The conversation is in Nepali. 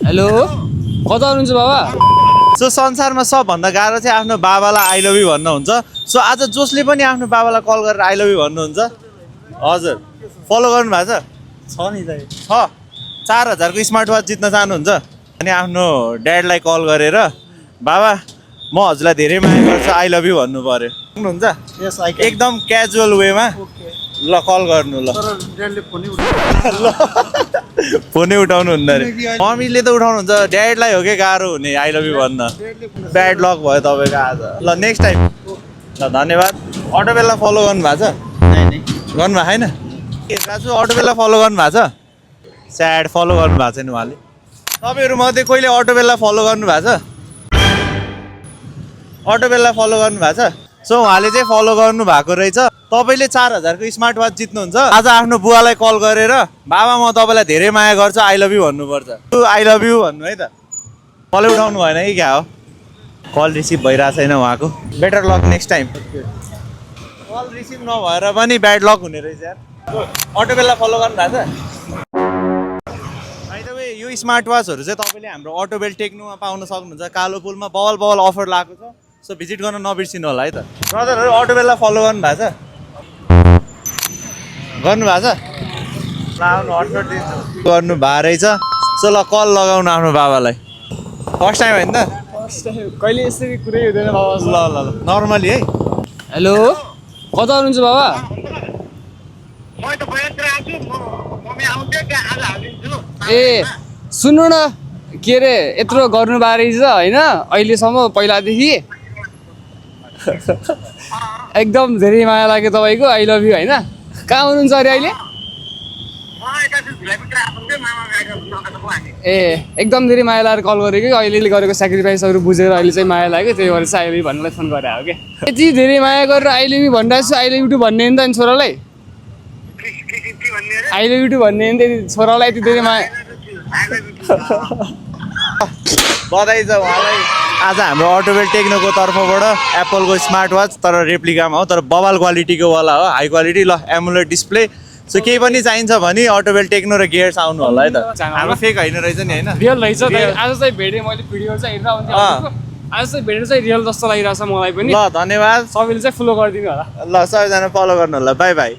हेलो कता हुनुहुन्छ बाबा? सो संसारमा सबभन्दा गाह्रो चाहिँ आफ्नो बाबालाई आई लभ यु भन्न हुन्छ। सो आज जसले पनि आफ्नो बाबालाई कल गरेर आई लभ यु भन्नुहुन्छ। हजुर फलो गर्नु भएको छ नि त छ 4000 को स्मार्ट वाच जित्न चाहनुहुन्छ अनि आफ्नो ड्याडलाई कल गरेर बाबा म हजुरलाई धेरै माया गर्छु आई लभ यु भन्नु पर्यो। सक्नुहुन्छ? एकदम क्याजुअल वेमा ल कल गर्नु ल फोनै उठाउनु हुन्न रे। मम्मीले त उठाउनुहुन्छ, ड्याडलाई हो कि गाह्रो हुने आई लभ यु भन्न। ब्याड लक भयो तपाईँको आज। ल नेक्स्ट टाइम ल धन्यवाद। अटो बेला फलो गर्नु भएको छ? गर्नु भएको छैन? ए दाजु अटो बेला फलो गर्नु भएको छ? स्याड फलो गर्नु भएको छैन उहाँले। तपाईँहरू मध्ये कहिले अटो बेला फलो गर्नु भएको छ? अटो बेला फलो गर्नु भएको छ? सो उहाँले चाहिँ फलो गर्नु भएको रहेछ। तपाईँले 4000 को स्मार्ट वाच जित्नुहुन्छ। आज आफ्नो बुवालाई कल गरेर बाबा म तपाईँलाई धेरै माया गर्छु आई लभ यु भन्नुपर्छ। आई लभ यु भन्नु है त। कलै उठाउनु भएन कि क्या हो? कल रिसिभ भइरहेको छैन उहाँको। Better luck next time. कल रिसिभ नभएर पनि ब्याड लक हुने रहेछ यार। अटो बेला फलो गर्नु भएको छ? यो स्मार्ट वाचहरू चाहिँ तपाईँले हाम्रो अटोबेल टेक्नोमा पाउन सक्नुहुन्छ। कालो पुलमा बबल बबल अफर लागेको छ। सो भिजिट गर्न नबिर्सिनु होला है त। ब्रदरहरू अटो बेला फलो गर्नु भएको छ? गर्नु भएको छ? ल आउनु हटपट दिन्छु। गर्नु भएको रहेछ। सो ल कल लगाउनु आफ्नो बाबालाई। फर्स्ट टाइम होइन त? कहिले यसरी कुरै हुँदैन बाबा। ल ल ल नर्मली है। हेलो कता हुनुहुन्छ बाबा? ए सुन्नु न के अरे यत्रो गर्नु बारे छ होइन अहिलेसम्म पहिलादेखि एकदम धेरै माया लाग्यो तपाईँको आई लभ यु होइन। कहाँ हुनुहुन्छ अरे अहिले? ए एकदम धेरै माया लागेर कल गरेको कि अहिले गरेको सेक्रिफाइसहरू बुझेर अहिले चाहिँ माया लाग्यो त्यही भएर चाहिँ आई लभ यु भन्नलाई फोन गरेर हो क्या। यति धेरै माया गरेर आई लभ यु भनिरहेको छु। आई लभ यु टु भन्ने नि त नि छोरालाई आई लभ यु टु भन्ने नि त छोरालाई यति धेरै माया। बधाई छ उहाँलाई। आज हाम्रो अटोबेल टेक्नोको तर्फबाट एप्पलको स्मार्ट वाच तर रेप्लिकामा हो तर बबाल क्वालिटीको वाला हो हाई क्वालिटी। ल एमुलेट डिस्प्ले। सो केही पनि चाहिन्छ भने अटोबेल टेक्नो र गियर्स आउनु होला है त। हाम्रो फेक होइन रहेछ नि होइन? रियल रहेछ। आज चाहिँ भेटेँ मैले भिडियो चाहिँ हेरेर आउँथेँ। आज चाहिँ भेटेर चाहिँ रियल जस्तो लागिरहेछ मलाई पनि। ल धन्यवाद। सबैले चाहिँ फलो गरिदिनु होला। ल सबैजना फलो गर्नु होला। By by.